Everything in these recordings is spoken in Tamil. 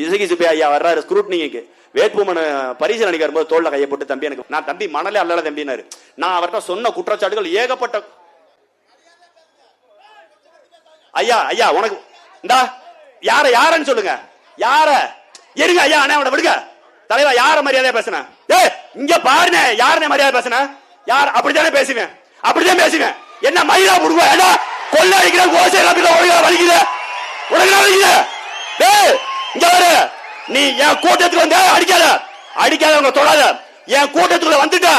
இசகி சுப்பையா ஐயா வர்றாரு ஸ்க்ரூட்னிக்கு வேட்புமனு பரிசீலனை அளிக்க வரும்போது தோல்ல கையை போட்டு தம்பி எனக்கு நான் தம்பி மணலே அல்லல தம்பினாரு. நான் அவர்கிட்ட சொன்ன குற்றச்சாட்டுகள் ஏகப்பட்ட. ஐயா ஐயா உனக்கு இந்தா யார யாரன்னு சொல்லுங்க. யார இருங்க ஐயா அண்ணா அவனை விடுங்க. தலைவா யார மரியாதையா பேசுன? ஏய் இங்க பாருங்க யாருனே மரியாதை பேசுன? யார் அப்படித்தானே பேசுவேன், அப்படிதான் பேசுவேன். என்ன மயிலா முடுங்க ஏடா கொள்ள அடிக்கிற கோசை எல்லாத்துல ஒழுங்கா வலிக்குது ஒழுங்கா வலிக்குது. டேய் இங்க வர நீ என் கூட்டத்துக்கு வந்து அடிக்காத அடிக்காத உங்க தொடாத. என் கூட்டத்துக்குள்ள வந்துட்ட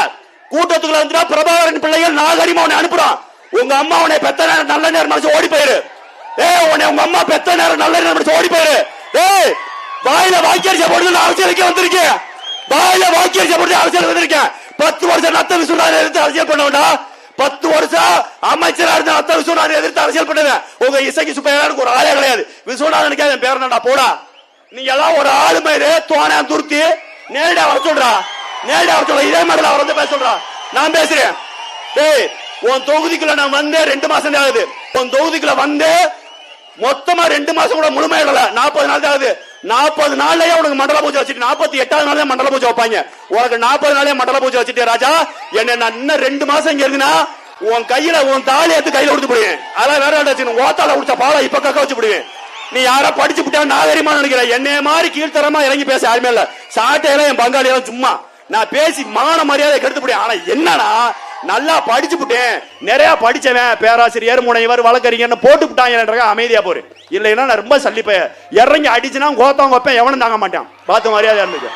கூட்டத்துக்குள்ள வந்துட்டா பிரபாகரன் பிள்ளைகள் நாகரிகமா உன்னை அனுப்புறான். உங்க அம்மா உன்னை பெத்த நேரம் நல்ல நேரம் மனசு ஓடி போயிரு. ஏய் உன்னை உங்க அம்மா பெத்த நேரம் நல்ல நேரம் மனசு ஓடி போயிரு. ஏய் வாயில வாக்கியரிசை போடுறது அரசியலுக்கு வந்திருக்கேன். வாயில வாக்கியரிசை போடுறது அரசியல் வந்திருக்கேன். 10 வருஷம் நத்த விசுவாச எதிர்த்து அரசியல் பண்ண வேண்டாம். 10 வருஷம் அமைச்சரா இருந்த நத்த விசுவாச எதிர்த்து அரசியல் பண்ணுவேன். உங்க இசைக்கு சுப்பையாருக்கு ஒரு ஆளே கிடையாது. விசுவநாதனுக்கு என் பேர் என்னடா போடா. நீங்க எல்லாம் ஒரு ஆளு மயிறு தோணா துருத்தி நேரடியா வர சொல்றா. நேரடியா வர சொல்ற. இதே மாதிரி அவர் வந்து பேச சொல்றா. நான் பேசுறேன். டேய் உன் தொகுதிக்குள்ள நான் வந்து 2 மாசம் தான் ஆகுது. உன் தொகுதிக்குள்ள வந்து மொத்தமா 2 மாசம் கூட முழுமையிடல. 40 நாள் தான் ஆகுது. 40 நாள்லயே உனக்கு மண்டல பூஜை வச்சுட்டு 48வது நாள் தான் மண்டல பூஜை வைப்பாங்க. உனக்கு 40 நாளே மண்டல பூஜை வச்சுட்டு ராஜா என்ன நான் இன்னும் 2 மாசம் இங்க இருக்குன்னா உன் கையில உன் தாலி எடுத்து கையில கொடுத்து போடுவேன். அதான் வேற ஓத்தால குடிச்ச பாலை இப்ப கக்க வச்சு போடுவேன். நீ யாரா படிச்சு விட்டா நாகரிகமா நினைக்கிற. என்னைய மாதிரி கீழ்த்தரமா இறங்கி பேச யாருமே இல்ல. சாட்டையெல்லாம் என் பங்காளி எல்லாம் சும்மா நான் பேசி மான மரியாதை கெடுத்து போடுவேன். ஆனா என்னன்னா நல்லா படிச்சு விட்டேன், நிறைய படிச்சவன், பேராசிரியர் முனைவர் வழக்கறிஞர் போட்டு விட்டாங்க அமைதியா போரு. இல்லைன்னா நான் ரொம்ப சல்லிப்பைய இறங்கி அடிச்சுனா கோத்தவங்க வைப்பேன் எவனும் தாங்க மாட்டான். பார்த்து மரியாதை இருந்துச்சு.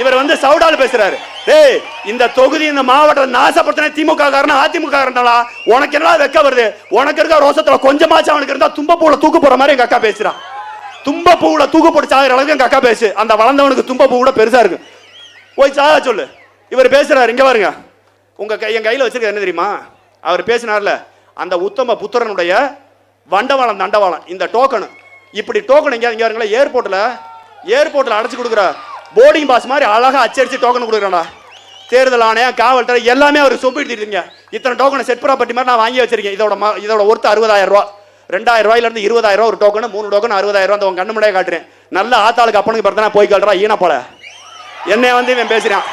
இவர் வந்து சவுடால் பேசுறாரு. டேய் இந்த தொகுதி இந்த மாவட்டத்தை நாசப்படுத்தின திமுக காரன் அதிமுக காரன்டா. உனக்கு என்ன வெக்க வருது? உனக்கு இருக்க ரோசத்துல கொஞ்சமாச்சும் அவனுக்கு இருந்தா தும்பப்பூல தூக்கு போற மாதிரி எங்க அக்கா பேசுறான். தும்பப்பூல தூக்கு போட்டு சாகிற அளவுக்கு எங்க அக்கா பேசு. அந்த வளர்ந்தவனுக்கு தும்பப்பூ கூட பெருசா இருக்கு. போய் சாக சொல்லு. இவர் பேசுறாரு. இங்க பாருங்க என் கையில வச்சிருக்க என்ன தெரியுமா? அவர் பேசினார்ல அந்த உத்தம புத்திரனுடைய வண்டவாளம் தண்டவாளம் இந்த டோக்கன். இப்படி டோக்கன் இங்க ஏர்போர்ட்ல அடைச்சு கொடுக்குற போர்டிங் பாஸ் மாதிரி அழகா அச்சடிச்சு டோக்கன் கொடுக்குறான்டா. தேர்தல் ஆணையம் காவல்துறை எல்லாமே அவருக்கு சொப்பிடுத்திருக்கீங்க. இத்தனை டோக்கனை செட் ப்ராப்பர்ட்டி மாதிரி நான் வாங்கி வச்சிருக்கேன். இதோட ஒருத்த 60,000 ரூபா. 2,000 ரூபாயில இருந்து 20,000 ரூபா ஒரு டோக்கன். 3 டோக்கன் 60,000 ரூபா. அந்த கண்ணு முன்னாடியே காட்டுறேன். நல்ல ஆத்தாளுக்கு அப்பனுக்கு பார்த்தா போய் காட்டுறா ஈனப்போல. என்னை வந்து இவன் பேசுறான்.